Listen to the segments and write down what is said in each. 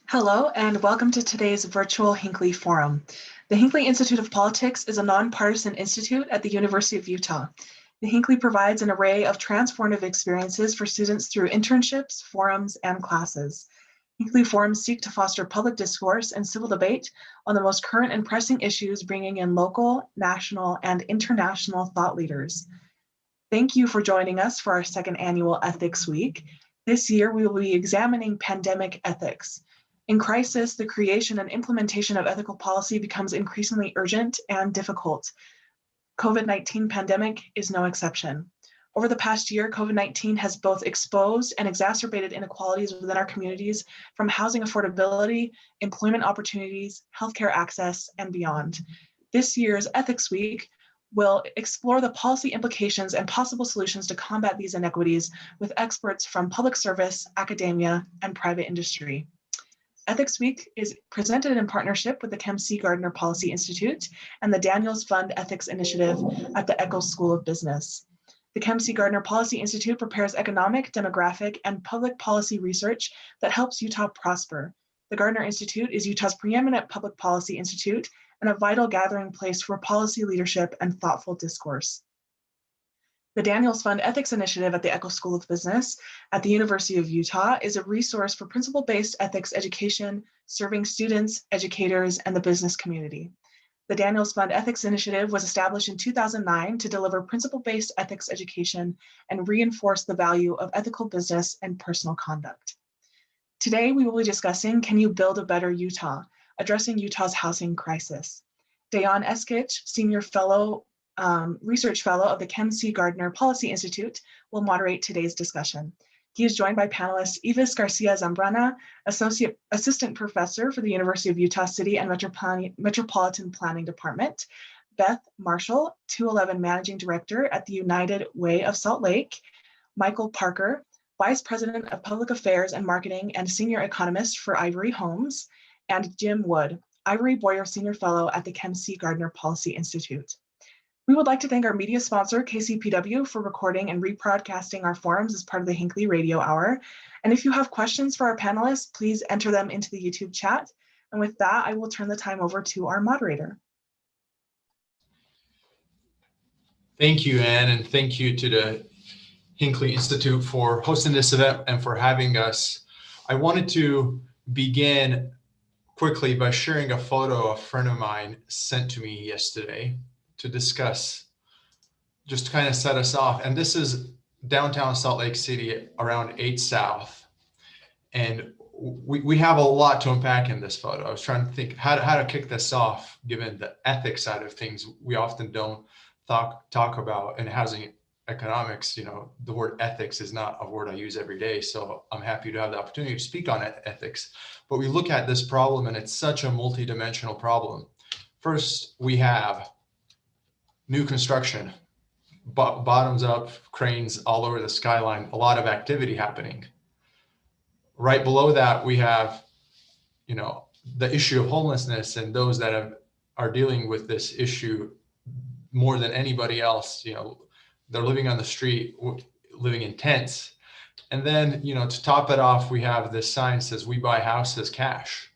Hello, and welcome to today's virtual Hinckley Forum. The Hinckley Institute of Politics is a nonpartisan institute at the University of Utah. The Hinckley provides an array of transformative experiences for students through internships, forums, and classes. Hinckley forums seek to foster public discourse and civil debate on the most current and pressing issues, bringing in local, national, and international thought leaders. Thank you for joining us for our second annual Ethics Week. This year, we will be examining pandemic ethics. In crisis, the creation and implementation of ethical policy becomes increasingly urgent and difficult. COVID-19 pandemic is no exception. Over the past year, COVID-19 has both exposed and exacerbated inequalities within our communities, from housing affordability, employment opportunities, healthcare access, and beyond. This year's Ethics Week will explore the policy implications and possible solutions to combat these inequities with experts from public service, academia, and private industry. Ethics Week is presented in partnership with the Kem C. Gardner Policy Institute and the Daniels Fund Ethics Initiative at the Echo School of Business. The Kem C. Gardner Policy Institute prepares economic, demographic, and public policy research that helps Utah prosper. The Gardner Institute is Utah's preeminent public policy institute and a vital gathering place for policy leadership and thoughtful discourse. The Daniels Fund Ethics Initiative at the Echo School of Business at the University of Utah is a resource for principle-based ethics education, serving students, educators, and the business community. The Daniels Fund Ethics Initiative was established in 2009 to deliver principle-based ethics education and reinforce the value of ethical business and personal conduct. Today, we will be discussing, can you build a better Utah? Addressing Utah's housing crisis. Dayan Eskich, Senior Research Fellow of the Kem C. Gardner Policy Institute, will moderate today's discussion. He is joined by panelists Ives Garcia Zambrana, Assistant Professor for the University of Utah City and Metropolitan Planning Department, Beth Marshall, 211 Managing Director at the United Way of Salt Lake, Michael Parker, Vice President of Public Affairs and Marketing and Senior Economist for Ivory Homes, and Jim Wood, Ivory Boyer Senior Fellow at the Kem C. Gardner Policy Institute. We would like to thank our media sponsor, KCPW, for recording and rebroadcasting our forums as part of the Hinckley Radio Hour. And if you have questions for our panelists, please enter them into the YouTube chat. And with that, I will turn the time over to our moderator. Thank you, Anne, and thank you to the Hinckley Institute for hosting this event and for having us. I wanted to begin quickly by sharing a photo a friend of mine sent to me yesterday to discuss, just to kind of set us off. And this is downtown Salt Lake City around 8 South. And we have a lot to unpack in this photo. I was trying to think how to kick this off, given the ethics side of things we often don't talk about in housing economics. You know, the word ethics is not a word I use every day. So I'm happy to have the opportunity to speak on ethics. But we look at this problem and it's such a multidimensional problem. First, we have new construction, bottoms up, cranes all over the skyline, a lot of activity happening. Right below that, we have, the issue of homelessness and those that are dealing with this issue more than anybody else. They're living on the street, living in tents. And then, to top it off, we have this sign that says, "We buy houses cash."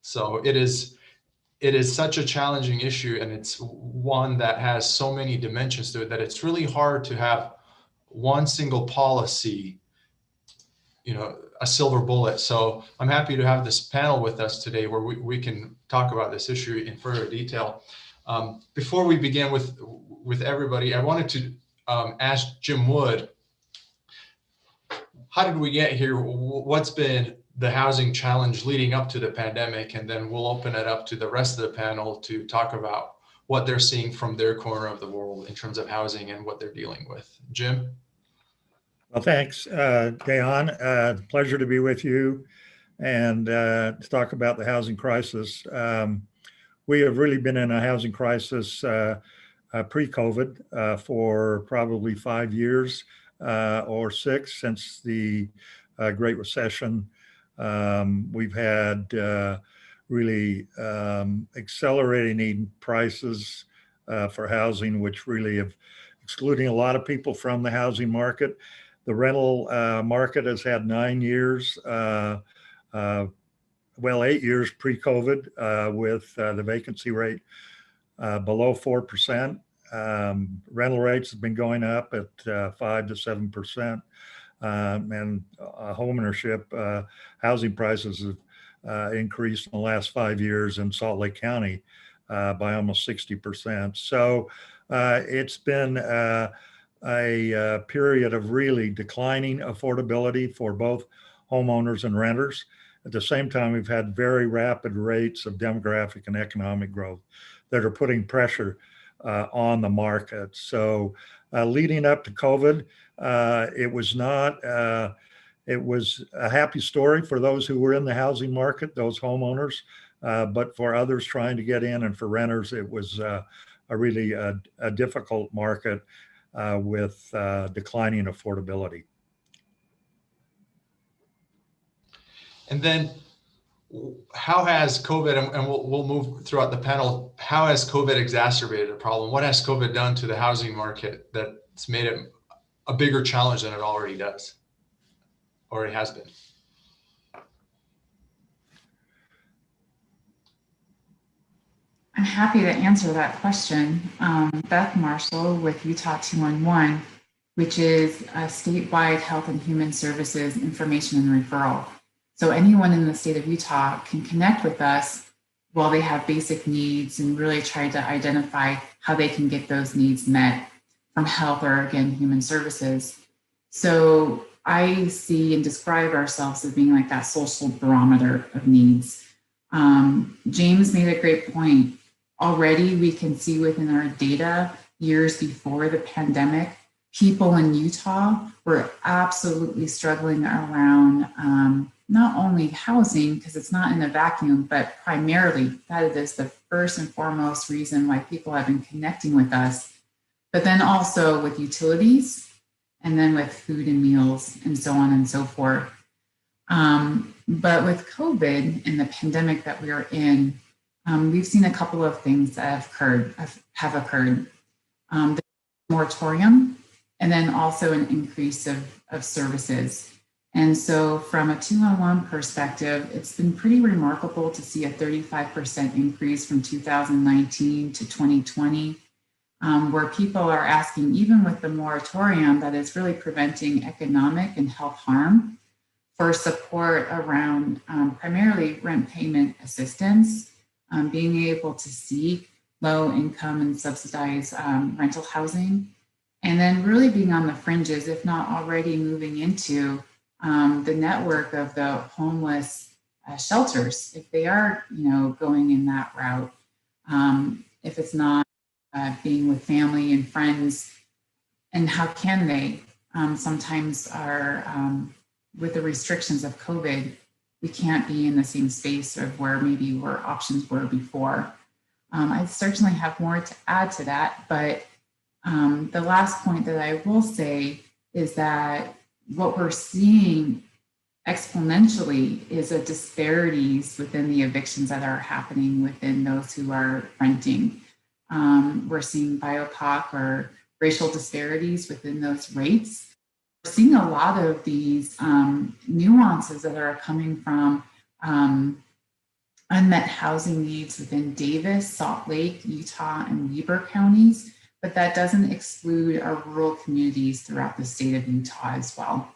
So it is such a challenging issue, and it's one that has so many dimensions to it that it's really hard to have one single policy, a silver bullet. So I'm happy to have this panel with us today where we can talk about this issue in further detail. Before we begin with everybody, I wanted to ask Jim Wood, how did we get here? What's been the housing challenge leading up to the pandemic? And then we'll open it up to the rest of the panel to talk about what they're seeing from their corner of the world in terms of housing and what they're dealing with. Jim? Well, thanks, Dayan. Pleasure to be with you and to talk about the housing crisis. We have really been in a housing crisis pre-COVID for probably 5 years or 6 since the Great Recession. We've had really accelerating prices for housing, which really have excluding a lot of people from the housing market. The rental market has had 9 years well, 8 years pre-COVID with the vacancy rate below 4%. Rental rates have been going up at 5 to 7%. And home ownership, housing prices have increased in the last 5 years in Salt Lake County by almost 60%. So it's been a period of really declining affordability for both homeowners and renters. At the same time, we've had very rapid rates of demographic and economic growth that are putting pressure on the market. So leading up to COVID, it was not, it was a happy story for those who were in the housing market, those homeowners, but for others trying to get in and for renters, it was a really a difficult market with declining affordability. And then how has COVID, and we'll move throughout the panel, how has COVID exacerbated the problem? What has COVID done to the housing market that's made it a bigger challenge than it already does, or it has been? I'm happy to answer that question. Beth Marshall with Utah 211, which is a statewide health and human services information and referral. So anyone in the state of Utah can connect with us while they have basic needs and really try to identify how they can get those needs met from health or, again, human services. So I see and describe ourselves as being like that social barometer of needs. James made a great point. Already we can see within our data years before the pandemic, people in Utah were absolutely struggling around not only housing, because it's not in a vacuum, but primarily that is the first and foremost reason why people have been connecting with us, but then also with utilities and then with food and meals and so on and so forth. But with COVID and the pandemic that we are in, we've seen a couple of things that have occurred. The moratorium, and then also an increase of services. And so from a 211 perspective, it's been pretty remarkable to see a 35% increase from 2019 to 2020, where people are asking, even with the moratorium that is really preventing economic and health harm, for support around primarily rent payment assistance, being able to seek low income and subsidized rental housing, and then really being on the fringes, if not already moving into the network of the homeless shelters, if they are, going in that route, if it's not being with family and friends, and how can they? Sometimes with the restrictions of COVID, we can't be in the same space of where maybe where options were before. I certainly have more to add to that, but the last point that I will say is that what we're seeing exponentially is a disparities within the evictions that are happening within those who are renting. We're seeing BIPOC or racial disparities within those rates. We're seeing a lot of these nuances that are coming from unmet housing needs within Davis, Salt Lake, Utah, and Weber counties, but that doesn't exclude our rural communities throughout the state of Utah as well.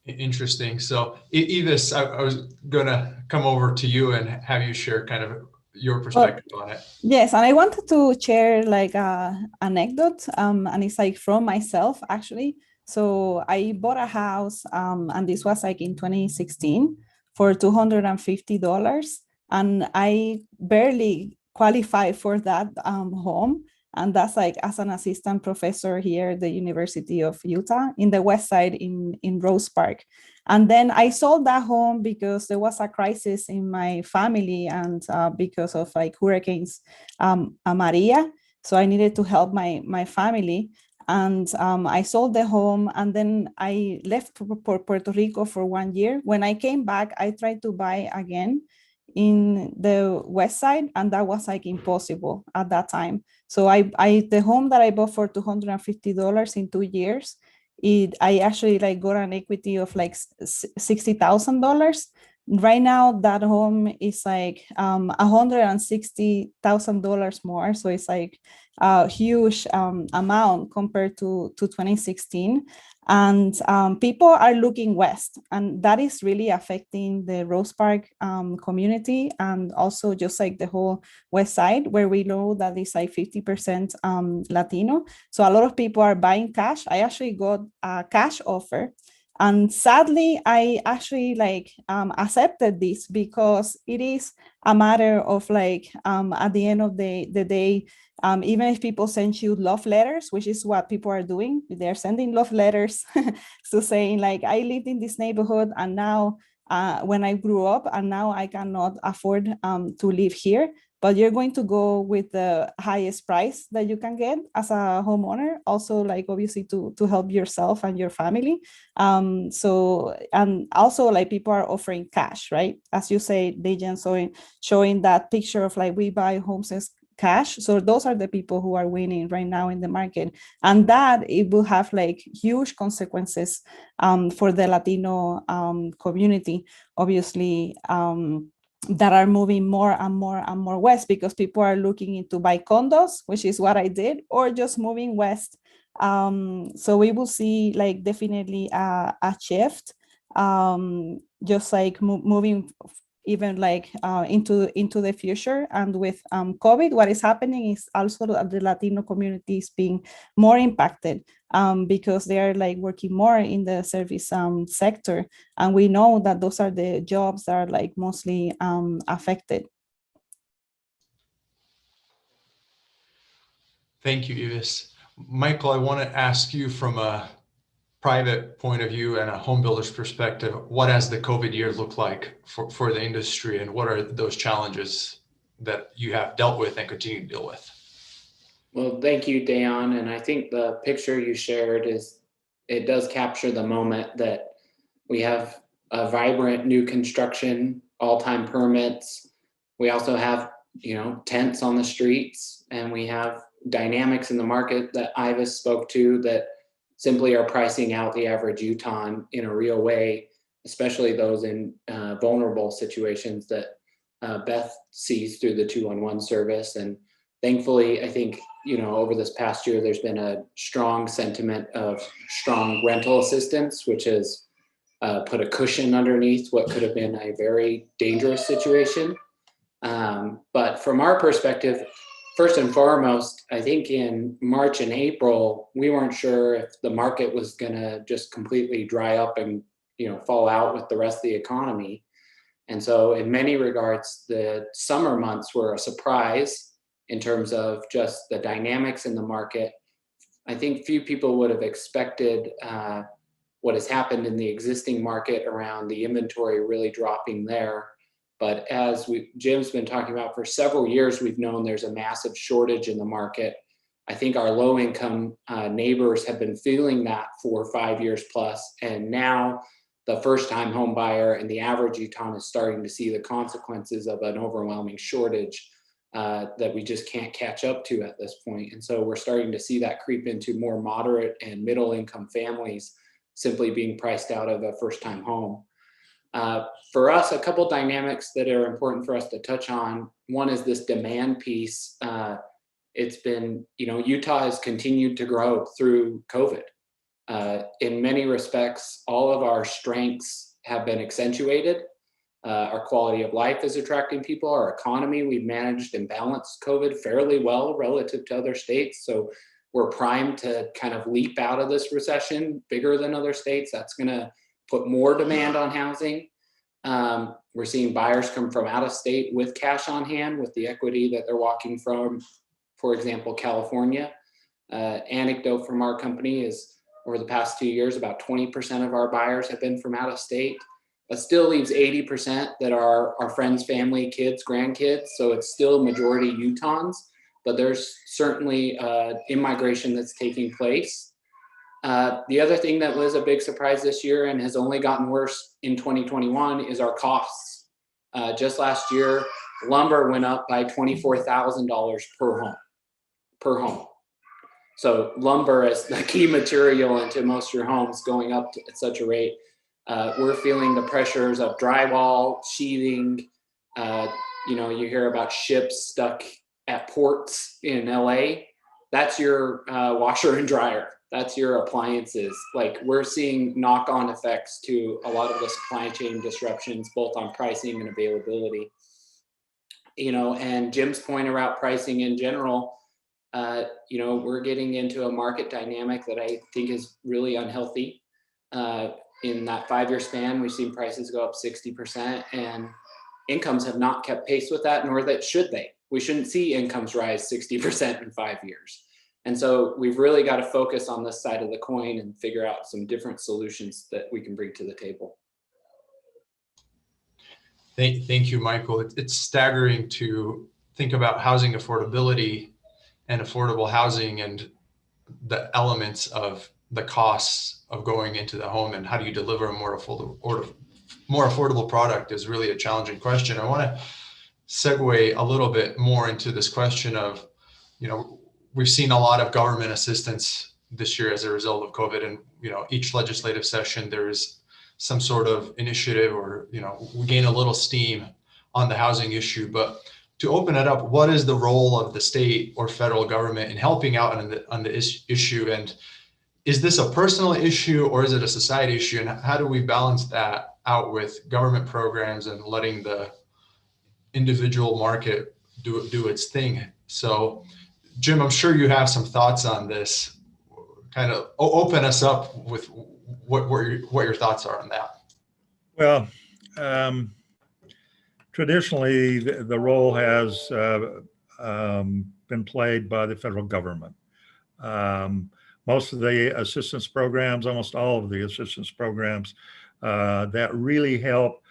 Interesting. So Evis, I was going to come over to you and have you share kind of your perspective on it. Yes, and I wanted to share like an anecdote, and it's like from myself actually. So I bought a house, and this was like in 2016 for $250, and I barely qualify for that home. And that's like as an assistant professor here at the University of Utah in the West Side in Rose Park. And then I sold that home because there was a crisis in my family and because of like hurricanes Maria. So I needed to help my family. And I sold the home, and then I left for Puerto Rico for 1 year. When I came back, I tried to buy again in the West Side, and that was like impossible at that time. So the home that I bought for $250 in 2 years, I actually like got an equity of like $60,000. Right now, that home is like $160,000 more. So it's like a huge amount compared to 2016. And people are looking west, and that is really affecting the Rose Park community, and also just like the whole west side, where we know that it's like 50% Latino. So a lot of people are buying cash. I actually got a cash offer, and sadly, I actually like accepted this because it is a matter of like at the end of the day, even if people send you love letters, which is what people are doing, they're sending love letters to saying like, I lived in this neighborhood and now when I grew up and now I cannot afford to live here, but you're going to go with the highest price that you can get as a homeowner, also like obviously to help yourself and your family. So, and also like people are offering cash, right? As you say, Dejan, showing that picture of like we buy homes as cash. So those are the people who are winning right now in the market. And that it will have like huge consequences for the Latino community, obviously, that are moving more and more and more west because people are looking into buy condos, which is what I did, or just moving west. So we will see like definitely a shift, just like moving even like into the future. And with COVID, what is happening is also the Latino community is being more impacted because they are like working more in the service sector. And we know that those are the jobs that are like mostly affected. Thank you, Ives. Michael, I want to ask you from a private point of view and a home builder's perspective, what has the COVID year looked like for the industry, and what are those challenges that you have dealt with and continue to deal with? Well, thank you, Dayan. And I think the picture you shared it does capture the moment that we have a vibrant new construction, all-time permits. We also have, tents on the streets, and we have dynamics in the market that Ivis spoke to that simply are pricing out the average Utahn in a real way, especially those in vulnerable situations that Beth sees through the 211 service. And thankfully, I think, over this past year, there's been a strong sentiment of strong rental assistance, which has put a cushion underneath what could have been a very dangerous situation. But from our perspective, first and foremost, I think in March and April, we weren't sure if the market was going to just completely dry up and fall out with the rest of the economy. And so in many regards, the summer months were a surprise in terms of just the dynamics in the market. I think few people would have expected what has happened in the existing market around the inventory really dropping there. But as Jim's been talking about for several years, we've known there's a massive shortage in the market. I think our low-income neighbors have been feeling that for 5 years plus, and now the first-time home buyer and the average Utahn is starting to see the consequences of an overwhelming shortage that we just can't catch up to at this point. And so we're starting to see that creep into more moderate and middle-income families simply being priced out of a first-time home. For us, a couple dynamics that are important for us to touch on. One is this demand piece. It's been, Utah has continued to grow through COVID. In many respects, all of our strengths have been accentuated. Our quality of life is attracting people. Our economy, we've managed and balanced COVID fairly well relative to other states. So we're primed to kind of leap out of this recession bigger than other states. That's going to put more demand on housing. We're seeing buyers come from out of state with cash on hand, with the equity that they're walking from, for example, California. Anecdote from our company is over the past 2 years, about 20% of our buyers have been from out of state. That still leaves 80% that are our friends, family, kids, grandkids. So it's still majority Utahns, but there's certainly immigration that's taking place. The other thing that was a big surprise this year and has only gotten worse in 2021 is our costs. Just last year, lumber went up by $24,000 per home. So lumber is the key material into most of your homes going up at such a rate. We're feeling the pressures of drywall, sheathing. You hear about ships stuck at ports in LA. That's your washer and dryer. That's your appliances. Like, we're seeing knock-on effects to a lot of the supply chain disruptions, both on pricing and availability. And Jim's point about pricing in general, we're getting into a market dynamic that I think is really unhealthy. In that 5-year span, we've seen prices go up 60%, and incomes have not kept pace with that, nor should they. We shouldn't see incomes rise 60% in 5 years. And so we've really got to focus on this side of the coin and figure out some different solutions that we can bring to the table. Thank you, Michael. It's staggering to think about housing affordability and affordable housing and the elements of the costs of going into the home, and how do you deliver a more affordable product is really a challenging question. I want to segue a little bit more into this question of, we've seen a lot of government assistance this year as a result of COVID, and each legislative session there is some sort of initiative, or we gain a little steam on the housing issue. But to open it up, what is the role of the state or federal government in helping out on the issue? And is this a personal issue, or is it a society issue? And how do we balance that out with government programs and letting the individual market do its thing? So, Jim, I'm sure you have some thoughts on this. Kind of open us up with what your thoughts are on that. Well, traditionally, the role has been played by the federal government. Most of the assistance programs, almost all of the assistance programs that really help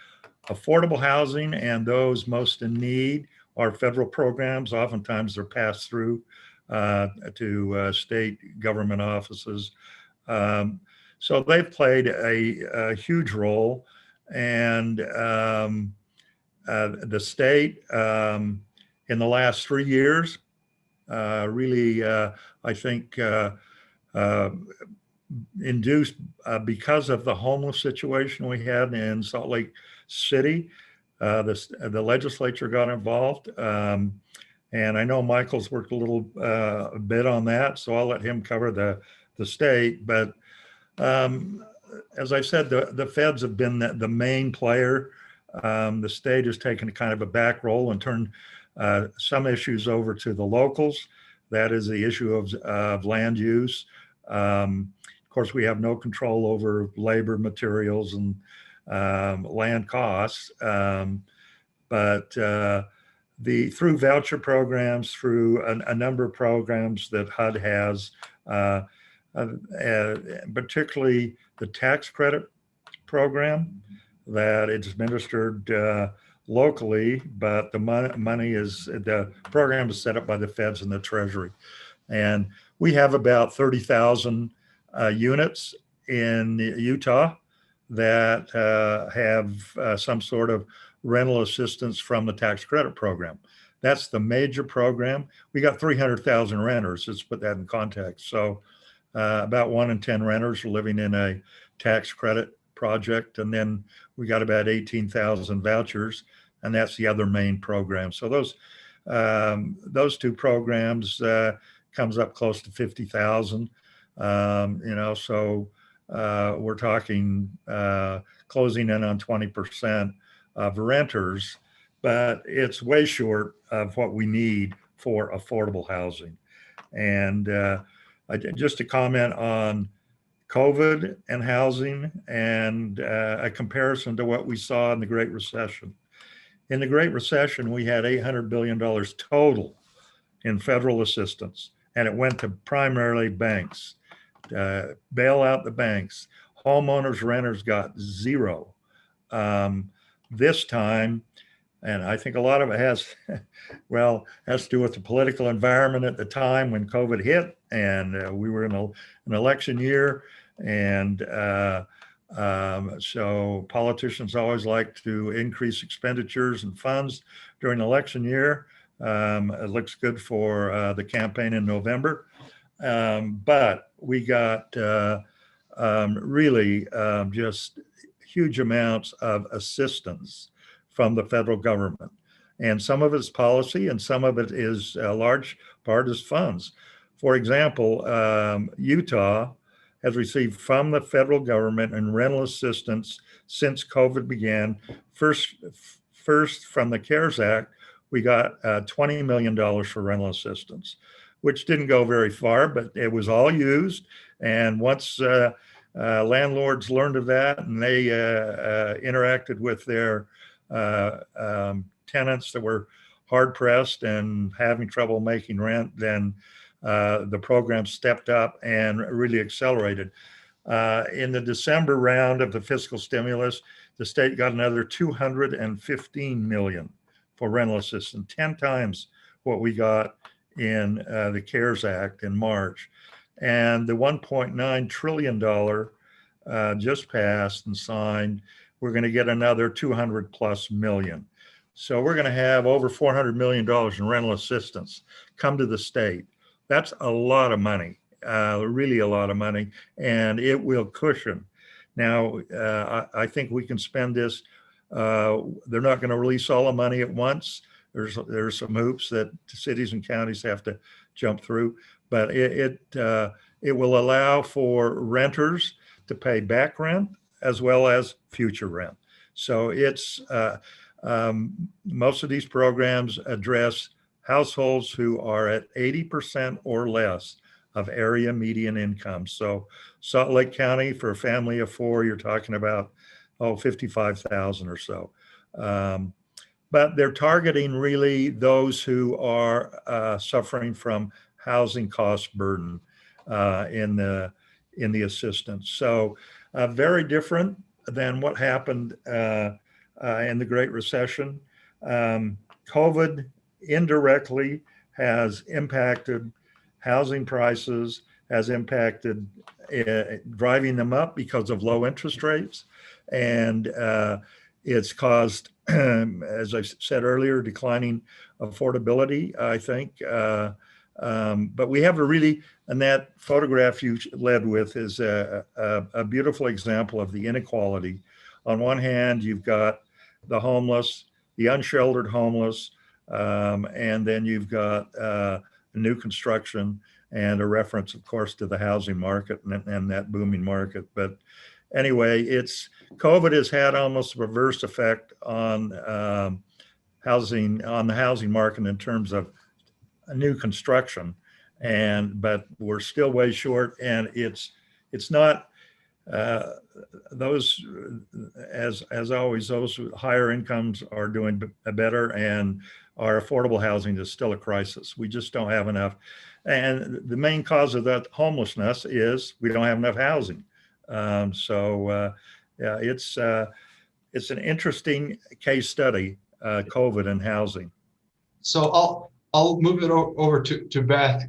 affordable housing and those most in need are federal programs. Oftentimes they're passed through to state government offices. So they've played a huge role. And the state in the last 3 years really, I think, induced because of the homeless situation we had in Salt Lake City, the legislature got involved. And I know Michael's worked a bit on that, so I'll let him cover the state. But as I said, the feds have been the main player. The state has taken kind of a back role and turned some issues over to the locals. That is the issue of land use. Of course, we have no control over labor, materials, and land costs. But through voucher programs, through a number of programs that HUD has, particularly the tax credit program that it's administered locally, but the program is set up by the feds and the Treasury. And we have about 30,000 units in Utah that have some sort of rental assistance from the tax credit program. That's the major program. We got 300,000 renters. Let's put that in context. So about 1 in 10 renters are living in a tax credit project. And then we got about 18,000 vouchers, and that's the other main program. So those two programs comes up close to 50,000. So we're talking closing in on 20% of renters, but it's way short of what we need for affordable housing. And just to comment on COVID and housing and a comparison to what we saw in the Great Recession. In the Great Recession, we had $800 billion total in federal assistance, and it went to primarily banks, bail out the banks. Homeowners, renters got zero. This time, and I think a lot of it has to do with the political environment at the time when COVID hit, and we were in an election year. And so politicians always like to increase expenditures and funds during election year. It looks good for the campaign in November. But we got really just huge amounts of assistance from the federal government. And some of it's policy and some of it is a large part is funds. For example, Utah has received from the federal government and rental assistance since COVID began. First from the CARES Act, we got $20 million for rental assistance, which didn't go very far, but it was all used. And once landlords learned of that and they interacted with their tenants that were hard pressed and having trouble making rent, then the program stepped up and really accelerated. In the December round of the fiscal stimulus, the state got another $215 million for rental assistance, 10 times what we got in the CARES Act in March. And the $1.9 trillion just passed and signed. We're going to get another 200 plus million. So we're going to have over $400 million in rental assistance come to the state. That's a lot of money, really a lot of money, and it will cushion. Now, I think we can spend this. They're not going to release all the money at once. There's some hoops that cities and counties have to jump through, but it will allow for renters to pay back rent as well as future rent. So it's most of these programs address households who are at 80% or less of area median income. So Salt Lake County, for a family of four, you're talking about, $55,000 or so. But they're targeting really those who are suffering from housing cost burden in the assistance. So very different than what happened in the Great Recession. COVID indirectly has impacted housing prices, has impacted driving them up because of low interest rates. And it's caused, as I said earlier, declining affordability, I think. But we have and that photograph you led with is a beautiful example of the inequality. On one hand, you've got the homeless, the unsheltered homeless, and then you've got new construction and a reference, of course, to the housing market and that booming market. But anyway, COVID has had almost a reverse effect on the housing market in terms of new construction, but we're still way short, and it's not those, as always, those with higher incomes are doing better, and our affordable housing is still a crisis. We just don't have enough. And the main cause of that homelessness is we don't have enough housing. Yeah, it's an interesting case study, COVID and housing. So I'll move it over to Beth.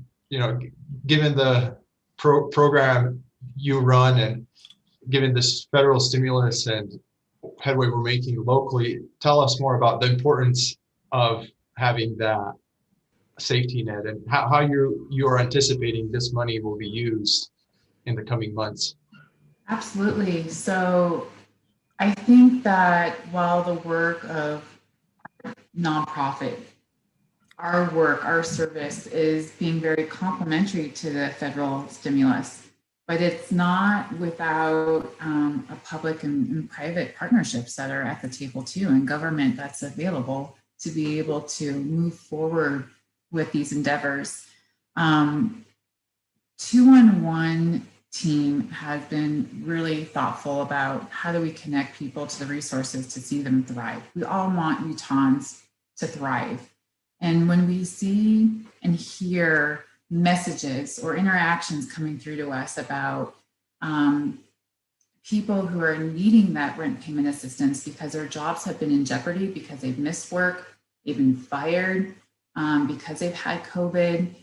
Given the program you run and given this federal stimulus and headway we're making locally, tell us more about the importance of having that safety net and how you are anticipating this money will be used in the coming months. Absolutely. So I think that while the work of nonprofit, our service is being very complementary to the federal stimulus, but it's not without a public and private partnerships that are at the table too, and government that's available to be able to move forward with these endeavors. 211 team has been really thoughtful about how do we connect people to the resources to see them thrive. We all want Utahns to thrive. And when we see and hear messages or interactions coming through to us about people who are needing that rent payment assistance because their jobs have been in jeopardy, because they've missed work, they've been fired, because they've had COVID,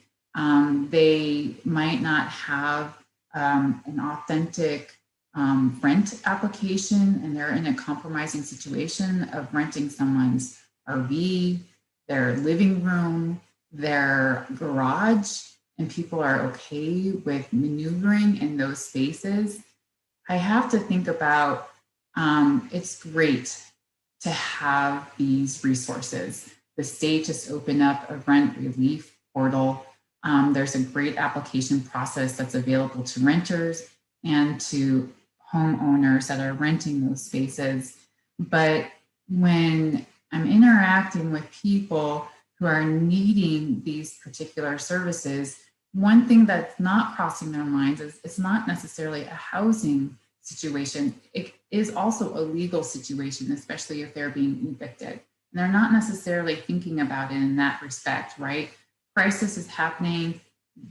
they might not have an authentic rent application, and they're in a compromising situation of renting someone's RV, their living room, their garage, and people are okay with maneuvering in those spaces, I have to think about it's great to have these resources. The state just opened up a rent relief portal. There's a great application process that's available to renters and to homeowners that are renting those spaces. But when I'm interacting with people who are needing these particular services, one thing that's not crossing their minds is it's not necessarily a housing situation. It is also a legal situation, especially if they're being evicted. And they're not necessarily thinking about it in that respect, right? Crisis is happening.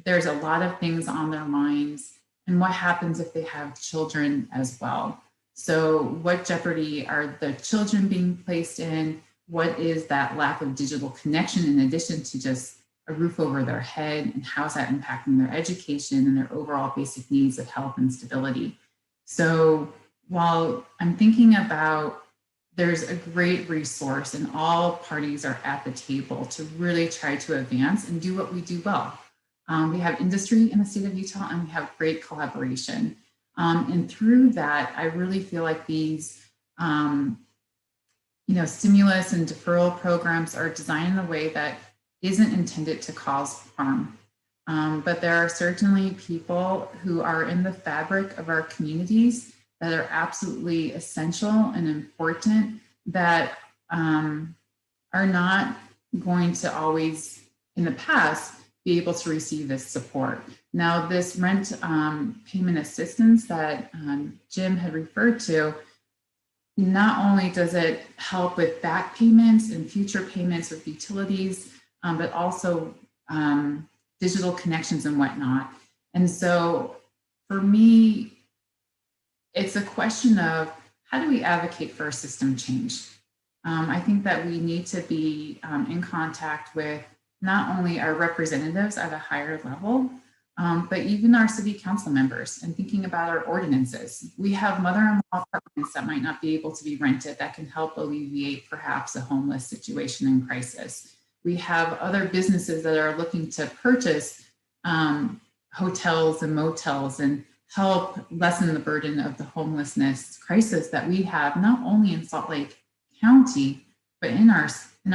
There's a lot of things on their minds. And what happens if they have children as well? So what jeopardy are the children being placed in? What is that lack of digital connection in addition to just a roof over their head, and how's that impacting their education and their overall basic needs of health and stability? So while I'm thinking about there's a great resource and all parties are at the table to really try to advance and do what we do well. We have industry in the state of Utah and we have great collaboration. And through that, I really feel like these stimulus and deferral programs are designed in a way that isn't intended to cause harm. But there are certainly people who are in the fabric of our communities that are absolutely essential and important that are not going to always, in the past, be able to receive this support. Now, this rent payment assistance that Jim had referred to, not only does it help with back payments and future payments with utilities, but also digital connections and whatnot. And so for me, it's a question of how do we advocate for a system change? I think that we need to be in contact with not only our representatives at a higher level, but even our city council members and thinking about our ordinances. We have mother-in-law apartments that might not be able to be rented that can help alleviate perhaps a homeless situation in crisis. We have other businesses that are looking to purchase hotels and motels and help lessen the burden of the homelessness crisis that we have not only in Salt Lake County, but in our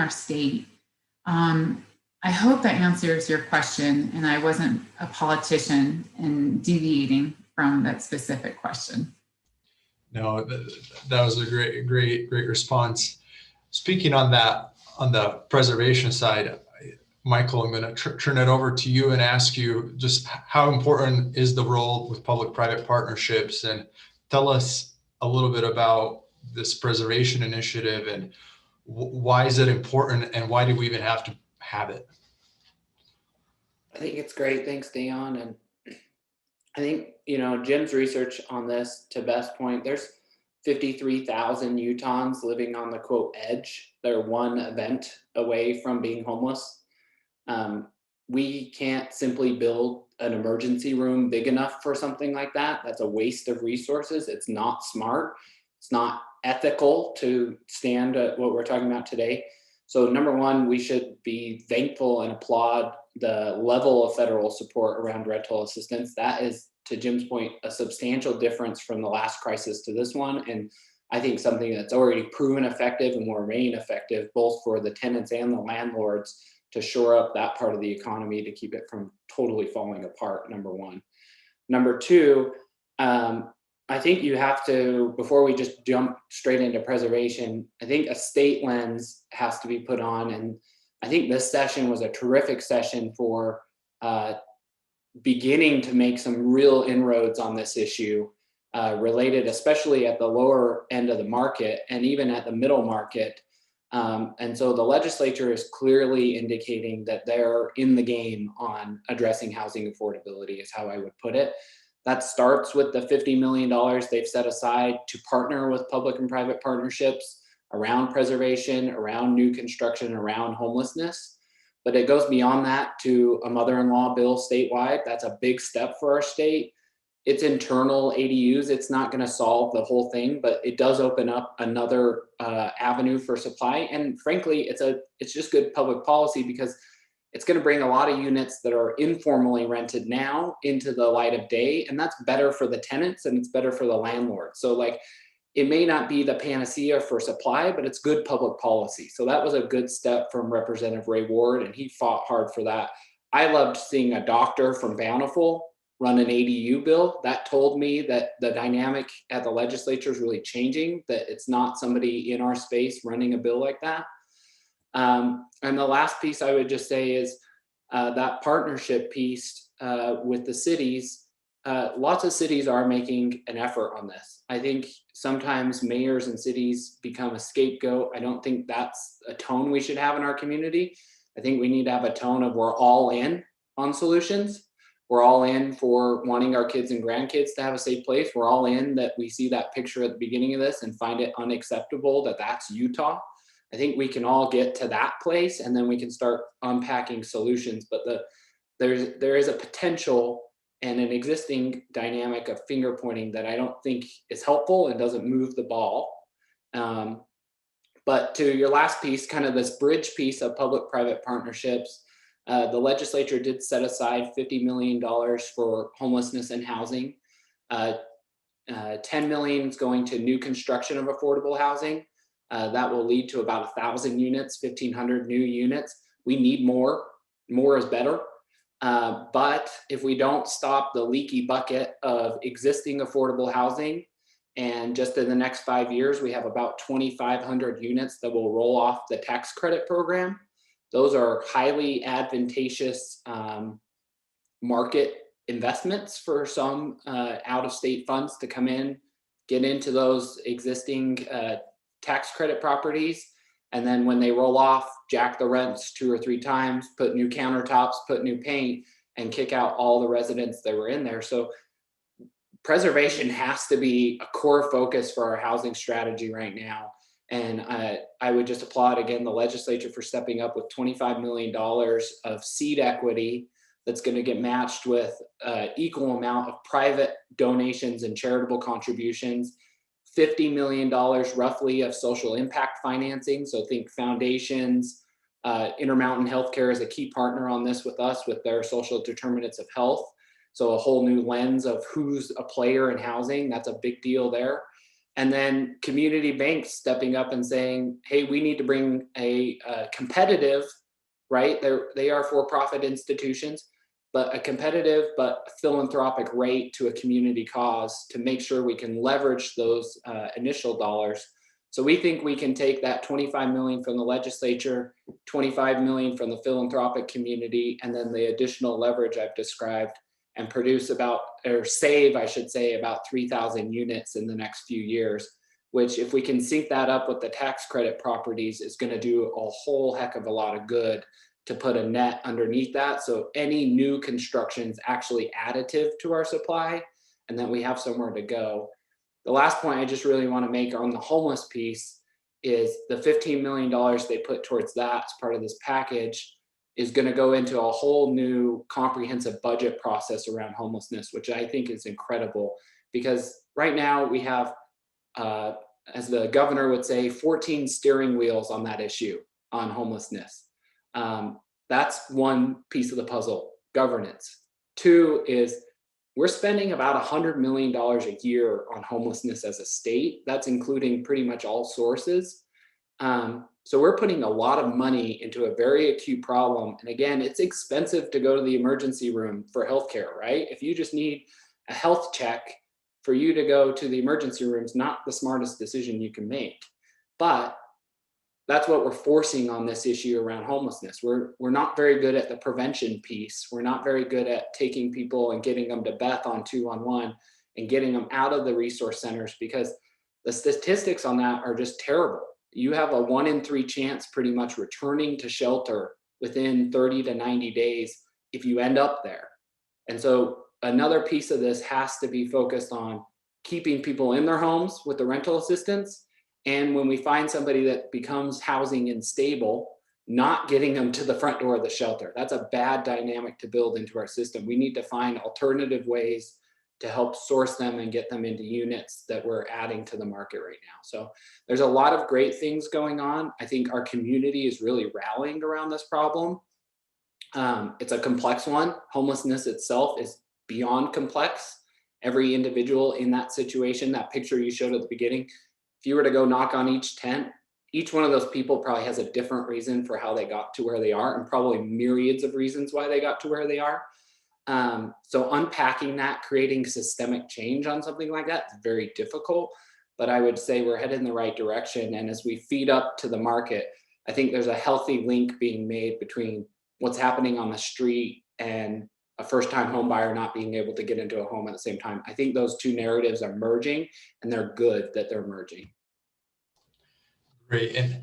state. I hope that answers your question, and I wasn't a politician and deviating from that specific question. No, that was a great response. Speaking on the preservation side, Michael, I'm going to turn it over to you and ask you just how important is the role with public-private partnerships, and tell us a little bit about this preservation initiative and why is it important and why do we even have to have it? I think it's great. Thanks, Dayon. And I think, Jim's research on this, to Beth's point, there's 53,000 Utahns living on the quote edge. They're one event away from being homeless. We can't simply build an emergency room big enough for something like that. That's a waste of resources. It's not smart. It's not ethical to stand at what we're talking about today. So number one, we should be thankful and applaud the level of federal support around rental assistance. That is, to Jim's point, a substantial difference from the last crisis to this one. And I think something that's already proven effective and will remain effective, both for the tenants and the landlords, to shore up that part of the economy to keep it from totally falling apart, number one. Number two, I think you have to, before we just jump straight into preservation, I think a state lens has to be put on. And I think this session was a terrific session for beginning to make some real inroads on this issue, related especially at the lower end of the market and even at the middle market. And so the legislature is clearly indicating that they're in the game on addressing housing affordability, is how I would put it. That starts with the $50 million they've set aside to partner with public and private partnerships around preservation, around new construction, around homelessness. But it goes beyond that to a mother-in-law bill statewide. That's a big step for our state. It's internal ADUs. It's not going to solve the whole thing, but it does open up another avenue for supply. And frankly, it's just good public policy, because it's going to bring a lot of units that are informally rented now into the light of day. And that's better for the tenants and it's better for the landlord. So like, it may not be the panacea for supply, but it's good public policy. So that was a good step from Representative Ray Ward, and he fought hard for that. I loved seeing a doctor from Bountiful run an ADU bill. That told me that the dynamic at the legislature is really changing, that it's not somebody in our space running a bill like that. And the last piece I would just say is that partnership piece with the cities. Lots of cities are making an effort on this. I think sometimes mayors and cities become a scapegoat. I don't think that's a tone we should have in our community. I think we need to have a tone of we're all in on solutions. We're all in for wanting our kids and grandkids to have a safe place. We're all in that we see that picture at the beginning of this and find it unacceptable that that's Utah. I think we can all get to that place and then we can start unpacking solutions. But there is a potential and an existing dynamic of finger pointing that I don't think is helpful and doesn't move the ball. But to your last piece, kind of this bridge piece of public-private partnerships, the legislature did set aside $50 million for homelessness and housing. 10 million is going to new construction of affordable housing. That will lead to about 1,000 units, 1,500 new units. We need more. More is better. But if we don't stop the leaky bucket of existing affordable housing, and just in the next 5 years, we have about 2,500 units that will roll off the tax credit program. Those are highly advantageous market investments for some out-of-state funds to come in, get into those existing tax credit properties. And then when they roll off, jack the rents 2 or 3 times, put new countertops, put new paint, and kick out all the residents that were in there. So preservation has to be a core focus for our housing strategy right now. And I would just applaud again the legislature for stepping up with $25 million of seed equity that's going to get matched with equal amount of private donations and charitable contributions. $50 million roughly of social impact financing. So think foundations, Intermountain Healthcare is a key partner on this with us with their social determinants of health. So a whole new lens of who's a player in housing. That's a big deal there. And then community banks stepping up and saying, hey, we need to bring a competitive, right? They are for-profit institutions, but a competitive but philanthropic rate to a community cause to make sure we can leverage those initial dollars. So we think we can take that 25 million from the legislature, 25 million from the philanthropic community, and then the additional leverage I've described, and produce save, I should say, about 3,000 units in the next few years, which if we can sync that up with the tax credit properties is going to do a whole heck of a lot of good to put a net underneath that. So any new construction is actually additive to our supply, and then we have somewhere to go. The last point I just really want to make on the homeless piece is the $15 million they put towards that as part of this package is going to go into a whole new comprehensive budget process around homelessness, which I think is incredible, because right now we have, as the governor would say, 14 steering wheels on that issue on homelessness. That's one piece of the puzzle, governance. 2 is we're spending about $100 million a year on homelessness as a state. That's including pretty much all sources. So we're putting a lot of money into a very acute problem. And again, it's expensive to go to the emergency room for healthcare, right? If you just need a health check, for you to go to the emergency room is not the smartest decision you can make. But that's what we're forcing on this issue around homelessness. We're not very good at the prevention piece. We're not very good at taking people and getting them to Beth on 211 and getting them out of the resource centers, because the statistics on that are just terrible. You have a 1 in 3 chance pretty much returning to shelter within 30 to 90 days if you end up there. And so another piece of this has to be focused on keeping people in their homes with the rental assistance. And when we find somebody that becomes housing unstable, not getting them to the front door of the shelter. That's a bad dynamic to build into our system. We need to find alternative ways to help source them and get them into units that we're adding to the market right now. So there's a lot of great things going on. I think our community is really rallying around this problem. It's a complex one. Homelessness itself is beyond complex. Every individual in that situation, that picture you showed at the beginning, if you were to go knock on each tent, each one of those people probably has a different reason for how they got to where they are, and probably myriads of reasons why they got to where they are. So unpacking that, creating systemic change on something like that is very difficult, but I would say we're headed in the right direction. And as we feed up to the market, I think there's a healthy link being made between what's happening on the street and a first-time home buyer not being able to get into a home at the same time. I think those two narratives are merging, and they're good that they're merging. Great. And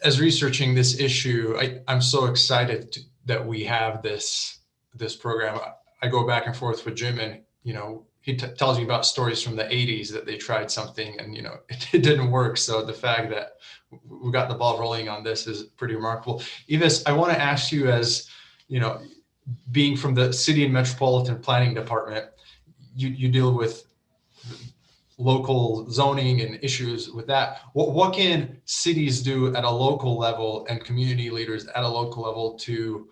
as researching this issue, I'm so excited that we have this program. I go back and forth with Jim, and he tells me about stories from the 80s that they tried something and it didn't work. So the fact that we got the ball rolling on this is pretty remarkable. Yves, I want to ask you, as being from the City and Metropolitan Planning Department, you deal with local zoning and issues with that. What can cities do at a local level and community leaders at a local level to,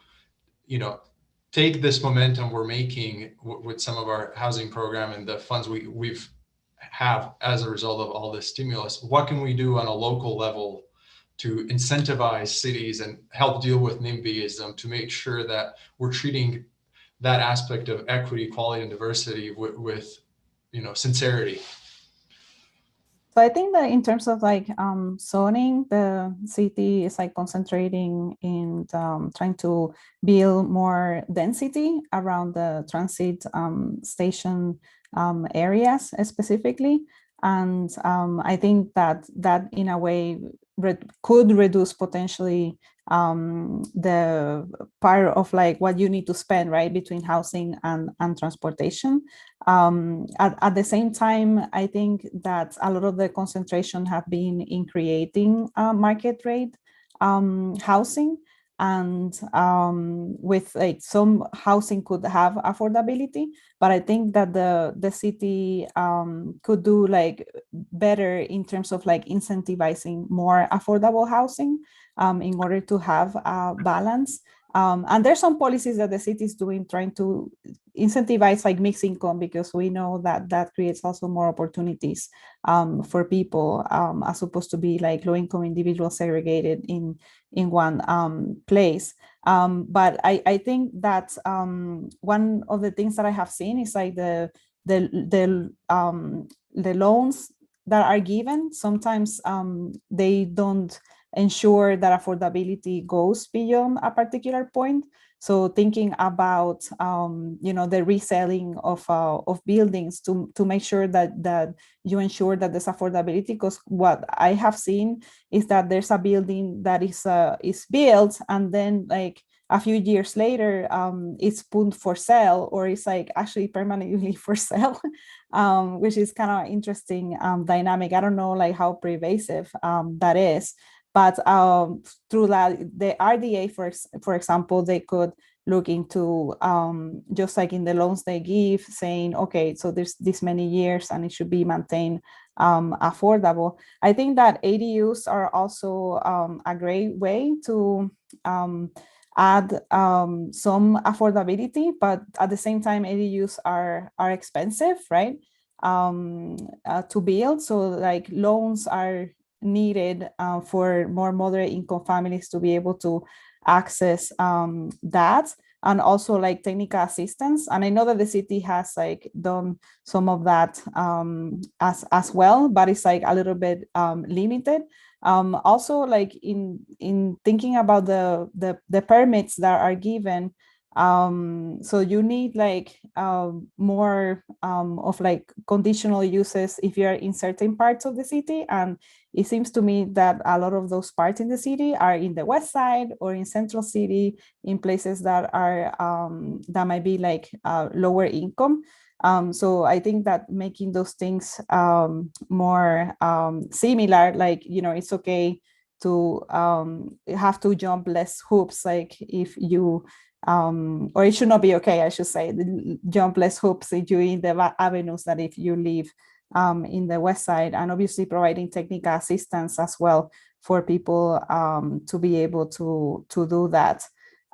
take this momentum we're making with some of our housing program and the funds we've have as a result of all this stimulus? What can we do on a local level to incentivize cities and help deal with NIMBYism to make sure that we're treating that aspect of equity, equality, and diversity with sincerity? So I think that in terms of zoning, the city is concentrating in trying to build more density around the transit station areas specifically. And I think that in a way could reduce potentially the part of what you need to spend, right, between housing and transportation. At the same time, I think that a lot of the concentration have been in creating market rate housing, and with some housing could have affordability, but I think that the city could do better in terms of incentivizing more affordable housing in order to have a balance. And there's some policies that the city is doing, trying to incentivize mixed income, because we know that creates also more opportunities for people, as opposed to be low income individuals segregated in one place. But I think that one of the things that I have seen is the loans that are given. Sometimes they don't ensure that affordability goes beyond a particular point. So thinking about the reselling of buildings to make sure that you ensure that there's affordability, because what I have seen is that there's a building that is built, and then a few years later it's put for sale, or it's actually permanently for sale, which is kind of interesting dynamic. I don't know how pervasive that is. But through the RDA, for example, they could look into just in the loans they give, saying, okay, so there's this many years and it should be maintained affordable. I think that ADUs are also a great way to add some affordability, but at the same time, ADUs are expensive, right, to build. So loans are needed for more moderate income families to be able to access that, and also technical assistance. And I know that the city has done some of that as well, but it's a little bit limited. Also in thinking about the permits that are given, so you need more of conditional uses if you're in certain parts of the city, and it seems to me that a lot of those parts in the city are in the west side or in central city, in places that are that might be lower income. So I think that making those things more similar, it's okay to have to jump less hoops, if you or it should not be okay, I should say, jump less hoops if you're in the avenues that if you live in the west side, and obviously providing technical assistance as well for people to be able to do that.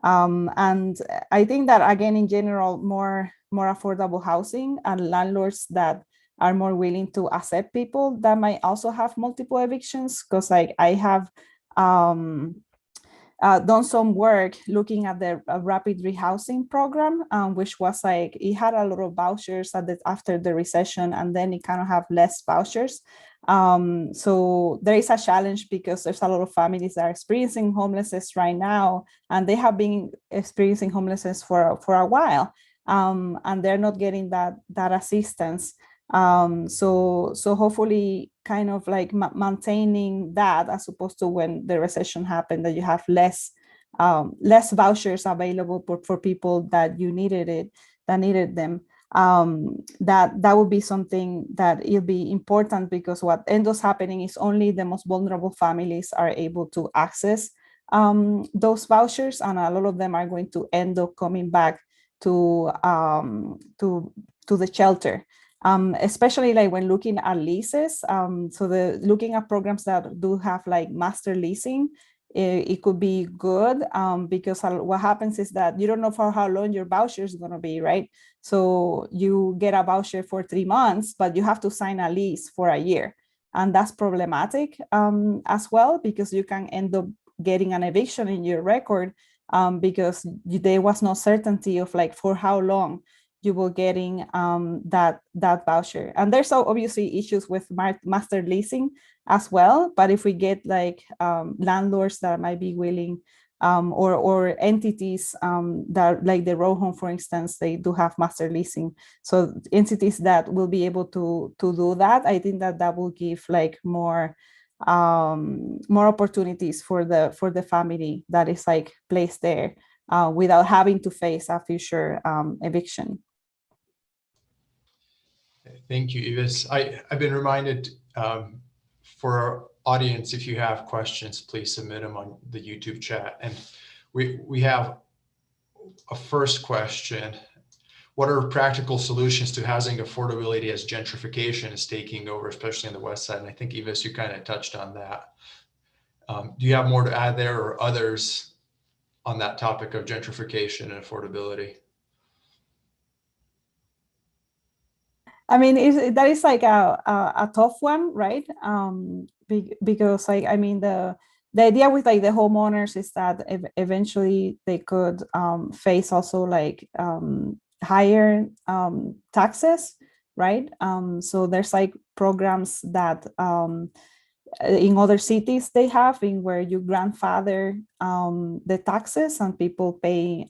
And I think that, again, in general, more affordable housing and landlords that are more willing to accept people that might also have multiple evictions, because like I have done some work looking at the rapid rehousing program, which was like, it had a lot of vouchers after the recession, and then it kind of have less vouchers. So there is a challenge because there's a lot of families that are experiencing homelessness right now, and they have been experiencing homelessness for a while, and they're not getting that assistance. So hopefully kind of like maintaining that, as opposed to when the recession happened, that you have less vouchers available for people that needed them. That would be something that it'll be important, because what ends up happening is only the most vulnerable families are able to access those vouchers, and a lot of them are going to end up coming back to the shelter. Especially like when looking at leases. So looking at programs that do have like master leasing, it could be good, because what happens is that you don't know for how long your voucher is going to be, right? So you get a voucher for 3 months, but you have to sign a lease for a year. And that's problematic as well, because you can end up getting an eviction in your record, because there was no certainty of like for how long you will getting that voucher. And there's obviously issues with master leasing as well. But if we get like landlords that might be willing, or entities that, like the row home, for instance, they do have master leasing. So entities that will be able to do that, I think that will give like more opportunities for the family that is like placed there, without having to face a future eviction. Thank you, Yves. I've been reminded, for our audience, if you have questions, please submit them on the YouTube chat. And we have a first question. What are practical solutions to housing affordability as gentrification is taking over, especially on the West Side? And I think, Yves, you kind of touched on that. Do you have more to add there, or others on that topic of gentrification and affordability? I mean, that is like a tough one, right? Because like, I mean, the idea with like the homeowners is that eventually they could face also like higher taxes, right? So there's like programs that in other cities they have, in where you grandfather the taxes and people pay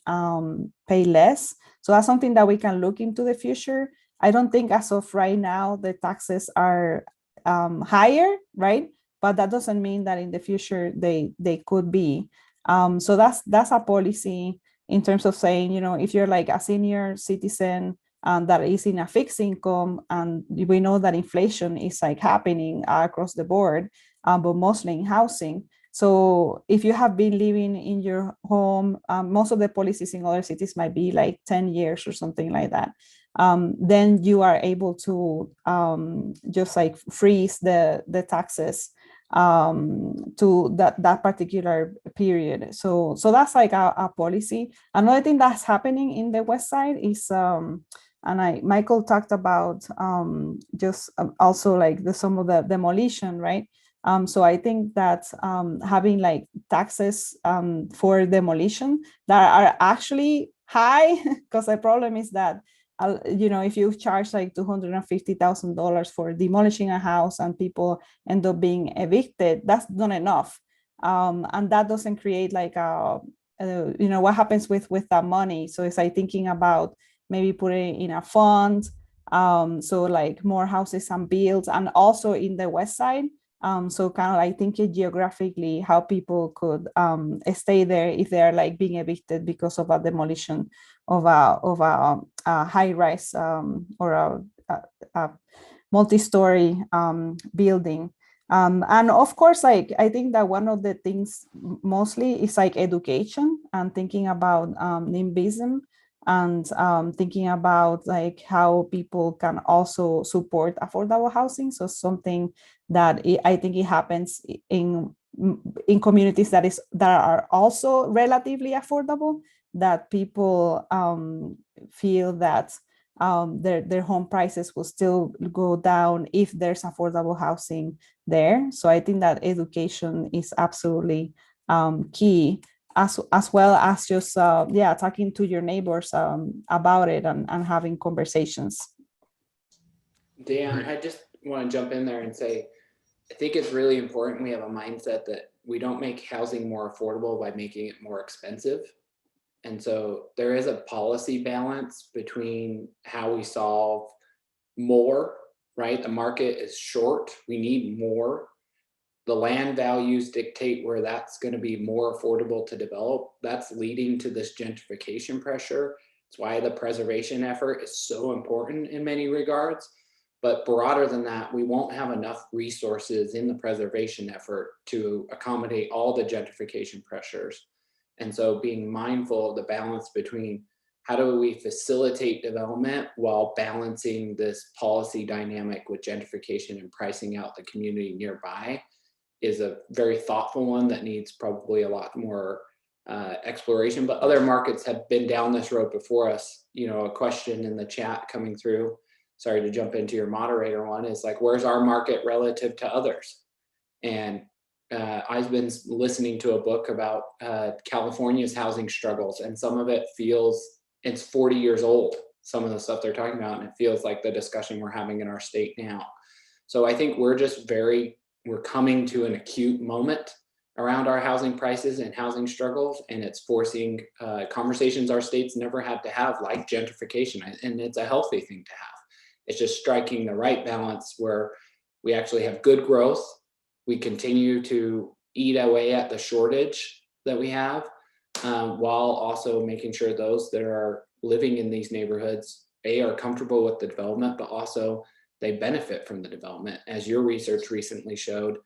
less. So that's something that we can look into the future. I don't think as of right now the taxes are higher, right? But that doesn't mean that in the future they could be. So that's a policy in terms of saying, you know, if you're like a senior citizen that is in a fixed income, and we know that inflation is like happening across the board, but mostly in housing. So if you have been living in your home, most of the policies in other cities might be like 10 years or something like that. Then you are able to just like freeze the taxes to that particular period. So that's like a policy. Another thing that's happening in the West Side is, and Michael talked about just also like some of the demolition, right? So I think that having like taxes for demolition that are actually high, because the problem is that, you know, if you charge like $250,000 for demolishing a house and people end up being evicted, that's not enough. And that doesn't create like you know, what happens with that money. So it's like thinking about maybe putting in a fund, so like more houses and builds, and also in the West Side. So kind of like thinking geographically how people could stay there if they are like being evicted because of a demolition of a high-rise or a multi-story building. And of course, like I think that one of the things mostly is like education and thinking about NIMBYism, and thinking about like how people can also support affordable housing. So something that I think it happens in in communities that are also relatively affordable, that people feel that their home prices will still go down if there's affordable housing there. So I think that education is absolutely key, as well as just talking to your neighbors about it and having conversations. Dan, I just want to jump in there and say, I think it's really important we have a mindset that we don't make housing more affordable by making it more expensive. And so there is a policy balance between how we solve more, right? The market is short, we need more. The land values dictate where that's going to be more affordable to develop. That's leading to this gentrification pressure. It's why the preservation effort is so important in many regards. But broader than that, we won't have enough resources in the preservation effort to accommodate all the gentrification pressures. And so being mindful of the balance between how do we facilitate development while balancing this policy dynamic with gentrification and pricing out the community nearby is a very thoughtful one that needs probably a lot more exploration. But other markets have been down this road before us. You know, a question in the chat coming through, sorry to jump into your moderator one, is like, where's our market relative to others? And I've been listening to a book about California's housing struggles, and some of it feels, it's 40 years old, some of the stuff they're talking about, and it feels like the discussion we're having in our state now. So I think we're just we're coming to an acute moment around our housing prices and housing struggles, and it's forcing conversations our states never had to have, like gentrification, and it's a healthy thing to have. It's just striking the right balance where we actually have good growth, we continue to eat away at the shortage that we have, while also making sure those that are living in these neighborhoods, are comfortable with the development, but also they benefit from the development. As your research recently showed,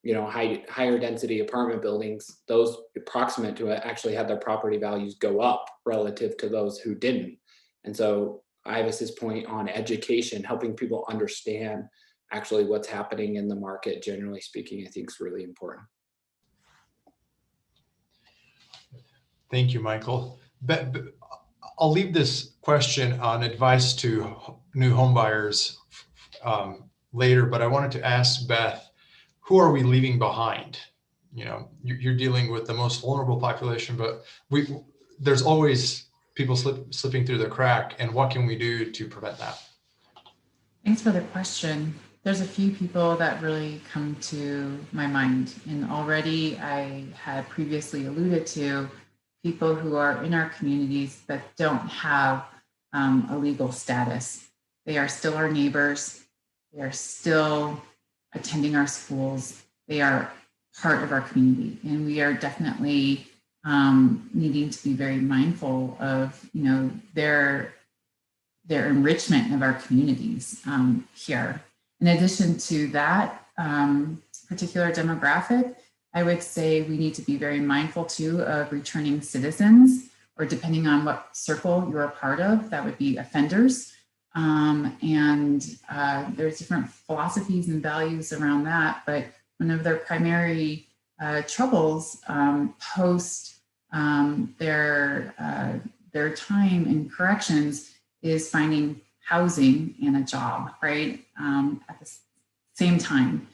you know, higher density apartment buildings, those proximate to it actually had their property values go up relative to those who didn't. And so Ivis's point on education, helping people understand actually what's happening in the market, generally speaking, I think is really important. Thank you, Michael. I'll leave this question on advice to new homebuyers later, but I wanted to ask Beth, who are we leaving behind? You know, you're dealing with the most vulnerable population, but there's always people slipping through the crack, and what can we do to prevent that? Thanks for the question. There's a few people that really come to my mind, and already I had previously alluded to people who are in our communities that don't have a legal status. They are still our neighbors. They are still attending our schools. They are part of our community, and we are definitely needing to be very mindful of, you know, their enrichment of our communities here. In addition to that particular demographic, I would say we need to be very mindful too of returning citizens, or depending on what circle you're a part of, that would be offenders. There's different philosophies and values around that, but one of their primary troubles post their time in corrections is finding housing and a job, right, at the same time.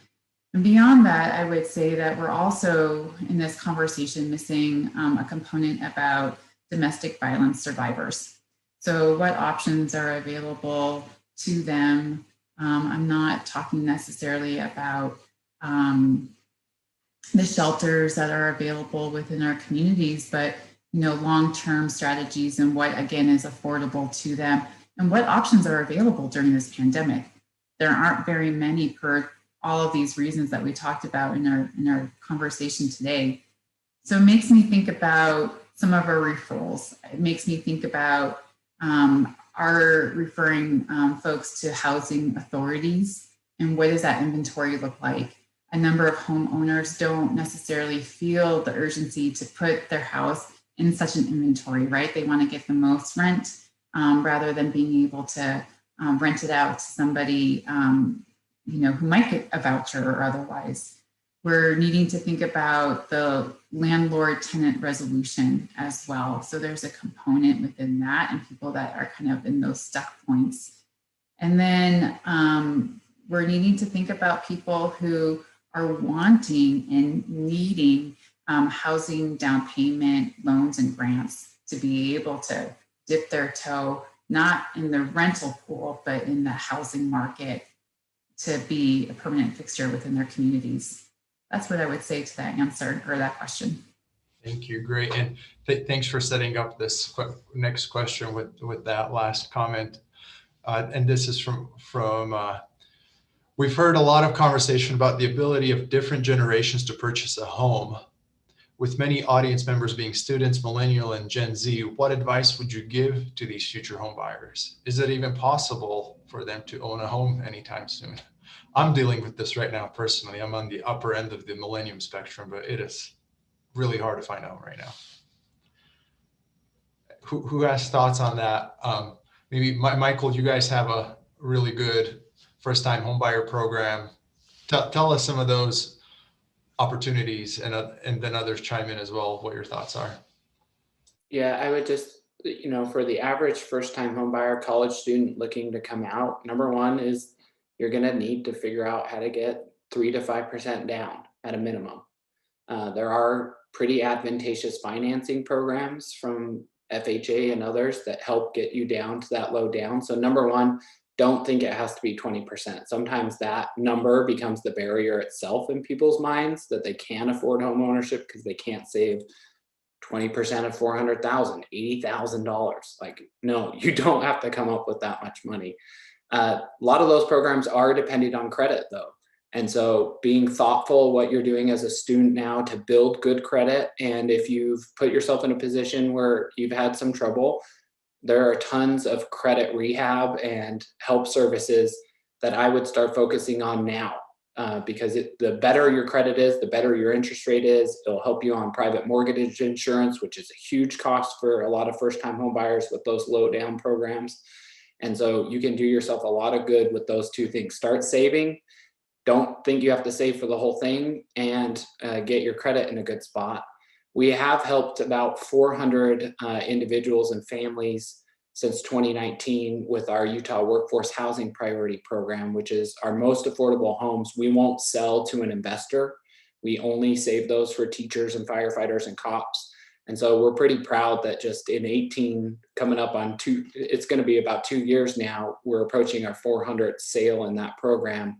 And beyond that, I would say that we're also in this conversation missing a component about domestic violence survivors. So what options are available to them? I'm not talking necessarily about the shelters that are available within our communities, but, you know, long-term strategies and what, again, is affordable to them and what options are available during this pandemic. There aren't very many for all of these reasons that we talked about in our conversation today. So it makes me think about some of our referrals. It makes me think about our referring folks to housing authorities, and what does that inventory look like? A number of homeowners don't necessarily feel the urgency to put their house in such an inventory, right? They want to get the most rent rather than being able to rent it out to somebody you know, who might get a voucher or otherwise. We're needing to think about the landlord-tenant resolution as well. So there's a component within that and people that are kind of in those stuck points. And then we're needing to think about people who are wanting and needing housing down payment loans and grants to be able to dip their toe, not in the rental pool, but in the housing market to be a permanent fixture within their communities. That's what I would say to that answer or that question. Thank you. Great. And thanks for setting up this next question with that last comment. And this is from we've heard a lot of conversation about the ability of different generations to purchase a home. With many audience members being students, millennial and Gen Z, what advice would you give to these future home buyers? Is it even possible for them to own a home anytime soon? I'm dealing with this right now personally. I'm on the upper end of the millennium spectrum, but it is really hard to find out right now. Who has thoughts on that? Maybe Michael, you guys have a really good first-time homebuyer program. Tell us some of those opportunities, and then others chime in as well, what your thoughts are. Yeah, I would just, for the average first-time homebuyer, college student looking to come out, number one is you're going to need to figure out how to get 3 to 5% down at a minimum. There are pretty advantageous financing programs from FHA and others that help get you down to that low down. So number one, don't think it has to be 20%. Sometimes that number becomes the barrier itself in people's minds that they can't afford home ownership because they can't save 20% of $400,000, $80,000. Like, no, you don't have to come up with that much money. A lot of those programs are dependent on credit though. And so being thoughtful what you're doing as a student now to build good credit. And if you've put yourself in a position where you've had some trouble, there are tons of credit rehab and help services that I would start focusing on now. Because the better your credit is, the better your interest rate is. It'll help you on private mortgage insurance, which is a huge cost for a lot of first-time home buyers with those low down programs. And so you can do yourself a lot of good with those two things. Start saving. Don't think you have to save for the whole thing, and get your credit in a good spot. We have helped about 400 individuals and families since 2019 with our Utah Workforce Housing Priority Program, which is our most affordable homes. We won't sell to an investor. We only save those for teachers and firefighters and cops. And so we're pretty proud that just in 18, coming up on it's going to be about 2 years now, we're approaching our 400th sale in that program,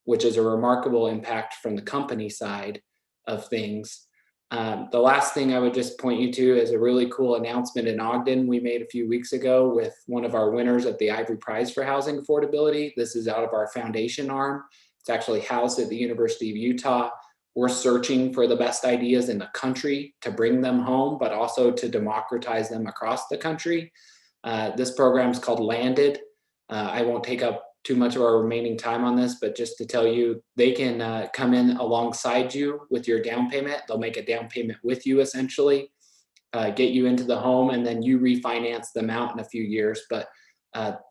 which is a remarkable impact from the company side of things. The last thing I would just point you to is a really cool announcement in Ogden we made a few weeks ago with one of our winners at the Ivory Prize for Housing Affordability. This is out of our foundation arm. It's actually housed at the University of Utah. We're searching for the best ideas in the country to bring them home, but also to democratize them across the country. This program is called Landed. I won't take up too much of our remaining time on this, but just to tell you, they can come in alongside you with your down payment. They'll make a down payment with you essentially, get you into the home, and then you refinance them out in a few years. But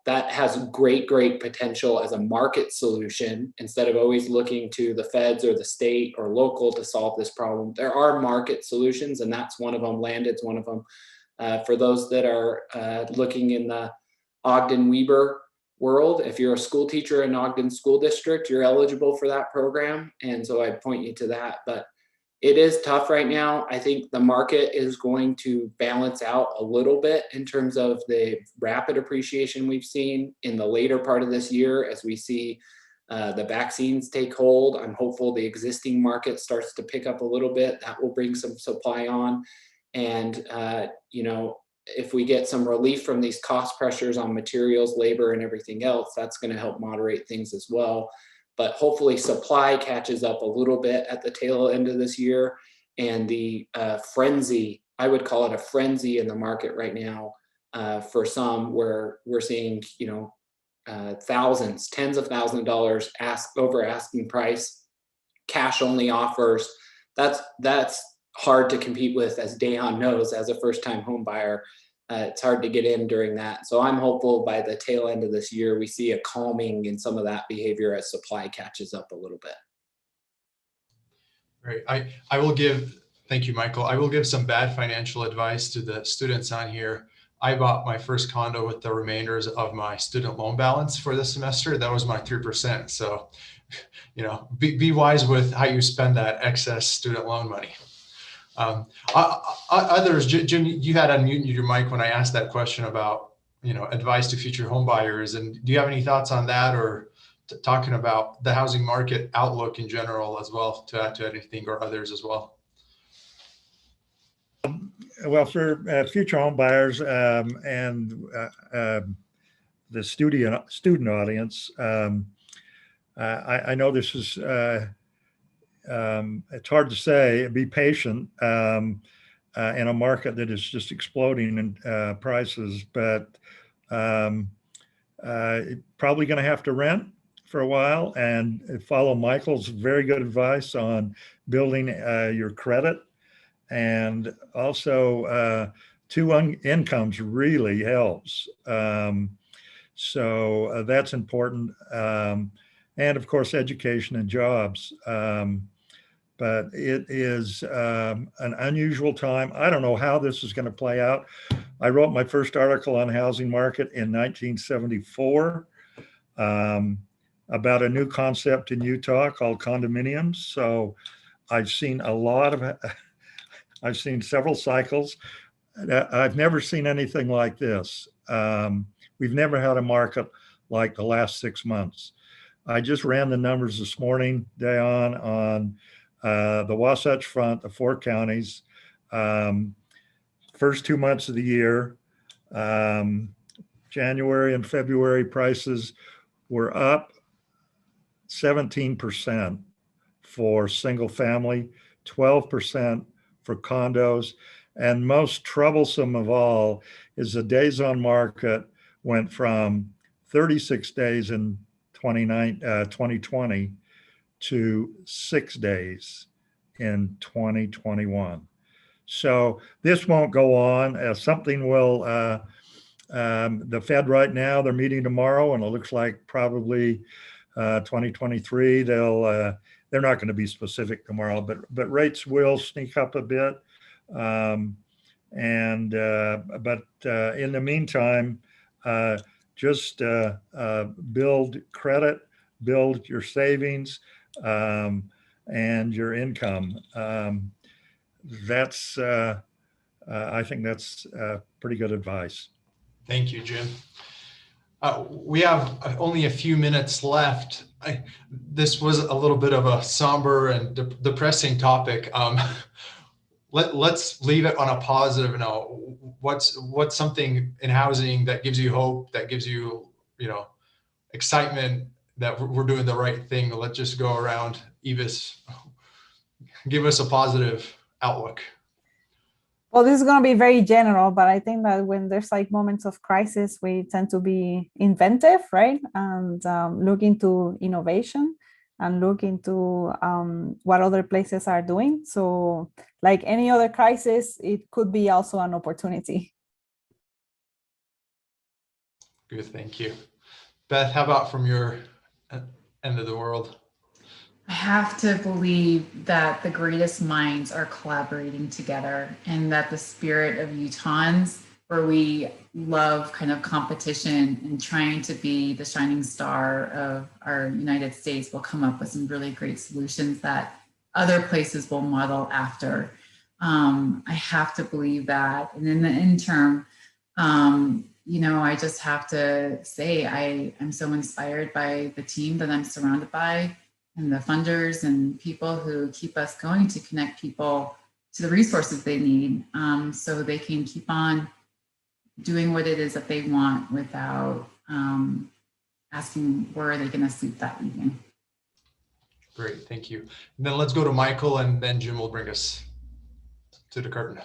that has great potential as a market solution instead of always looking to the feds or the state or local to solve this problem. There are market solutions, and that's one of them. Landed's one of them. For those that are looking in the Ogden-Weber world, if you're a school teacher in Ogden School District, you're eligible for that program. And so I'd point you to that. But it is tough right now. I think the market is going to balance out a little bit in terms of the rapid appreciation we've seen in the later part of this year as we see the vaccines take hold. I'm hopeful the existing market starts to pick up a little bit. That will bring some supply on. And, if we get some relief from these cost pressures on materials, labor, and everything else, that's going to help moderate things as well. But hopefully supply catches up a little bit at the tail end of this year. And the frenzy, I would call it a frenzy in the market right now for some, where we're seeing, thousands, tens of thousands of dollars over asking price, cash only offers. That's hard to compete with, as Dayan knows, as a first-time home buyer. It's hard to get in during that. So I'm hopeful by the tail end of this year, we see a calming in some of that behavior as supply catches up a little bit. Great. I will give, thank you, Michael. I will give some bad financial advice to the students on here. I bought my first condo with the remainders of my student loan balance for this semester. That was my 3%. So, be wise with how you spend that excess student loan money. Others, Jim, you had unmuted your mic when I asked that question about, advice to future home buyers. And do you have any thoughts on that, or talking about the housing market outlook in general as well, to add to anything, or others as well? Well, for future home buyers and the student audience, I know this is it's hard to say. Be patient in a market that is just exploding in prices, but probably going to have to rent for a while and follow Michael's very good advice on building your credit. And also, two incomes really helps. So that's important. And of course, education and jobs. But it is an unusual time. I don't know how this is going to play out. I wrote my first article on housing market in 1974 about a new concept in Utah called condominiums. So I've seen I've seen several cycles. I've never seen anything like this. We've never had a market like the last 6 months. I just ran the numbers this morning, Dayan, on the Wasatch Front, the 4 counties, first 2 months of the year. January and February prices were up 17% for single family, 12% for condos, and most troublesome of all is the days on market went from 36 days in 2020 to 6 days in 2021. So this won't go on. Something will, the Fed right now, they're meeting tomorrow, and it looks like probably 2023, they're not going to be specific tomorrow, but rates will sneak up a bit. But in the meantime, just build credit, build your savings, and your income. I think that's pretty good advice. Thank you, Jim. We have only a few minutes left. This was a little bit of a somber and depressing topic. Let's leave it on a positive note. What's something in housing that gives you hope, that gives you, excitement that we're doing the right thing? Let's just go around. Evis, give us a positive outlook. Well, this is going to be very general, but I think that when there's like moments of crisis, we tend to be inventive, right? And look into innovation and look into what other places are doing. So like any other crisis, it could be also an opportunity. Good, thank you. Beth, how about from your end of the world? I have to believe that the greatest minds are collaborating together, and that the spirit of Utahns, where we love kind of competition and trying to be the shining star of our United States, will come up with some really great solutions that other places will model after. I have to believe that. And in the interim, I just have to say I'm so inspired by the team that I'm surrounded by, and the funders and people who keep us going to connect people to the resources they need, so they can keep on doing what it is that they want without asking where are they going to sleep that evening. Great, thank you. And then let's go to Michael, and then Jim will bring us to the curtain.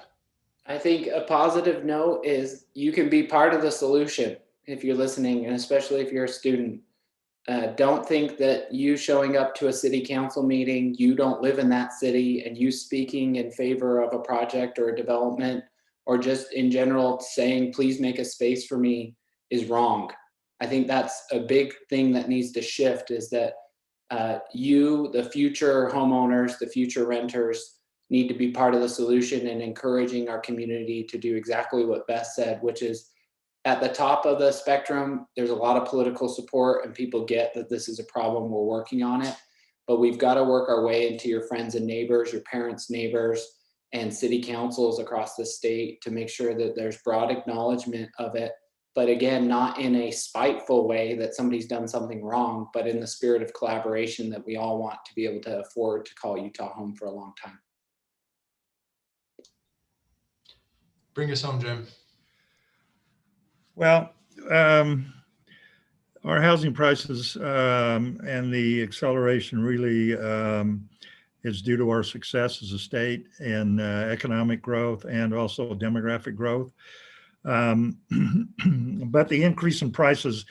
I think a positive note is you can be part of the solution if you're listening, and especially if you're a student. Don't think that you showing up to a city council meeting, you don't live in that city, and you speaking in favor of a project or a development, or just in general saying, please make a space for me, is wrong. I think that's a big thing that needs to shift, is that You, the future homeowners, the future renters, need to be part of the solution and encouraging our community to do exactly what Beth said, which is at the top of the spectrum, there's a lot of political support and people get that this is a problem, we're working on it. But we've got to work our way into your friends and neighbors, your parents' neighbors, and city councils across the state to make sure that there's broad acknowledgement of it. But again, not in a spiteful way that somebody's done something wrong, but in the spirit of collaboration that we all want to be able to afford to call Utah home for a long time. Bring us home, Jim. Well, our housing prices and the acceleration really is due to our success as a state in economic growth and also demographic growth. But the increase in prices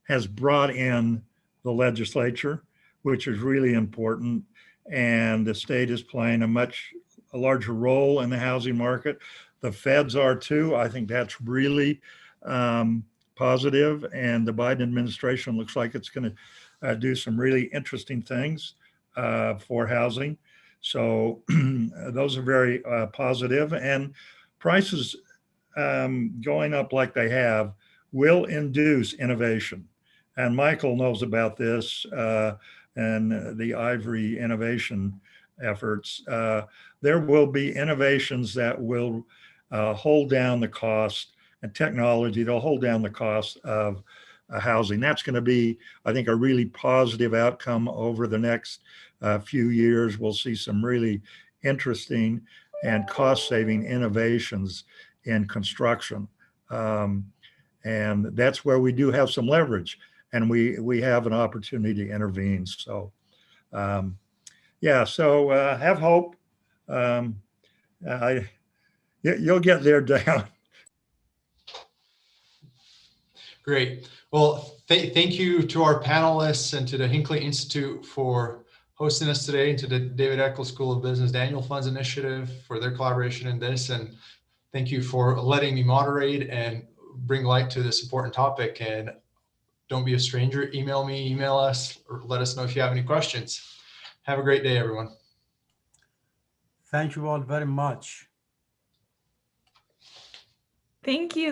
has brought in the legislature, which is really important. And the state is playing a larger role in the housing market. The feds are too. I think that's really positive. And the Biden administration looks like it's going to do some really interesting things for housing. So those are very positive. And prices going up like they have will induce innovation. And Michael knows about this and the Ivory innovation efforts. There will be innovations that will hold down the cost, and technology, they'll hold down the cost of housing. That's going to be, I think, a really positive outcome over the next few years. We'll see some really interesting and cost-saving innovations in construction. And that's where we do have some leverage, and we have an opportunity to intervene. So yeah, so have hope. You'll get there, Dan. Great. Well, thank you to our panelists and to the Hinckley Institute for hosting us today, and to the David Eckel School of Business Annual Funds Initiative for their collaboration in this. And thank you for letting me moderate and bring light to this important topic. And don't be a stranger. Email me, email us, or let us know if you have any questions. Have a great day, everyone. Thank you all very much. Thank you.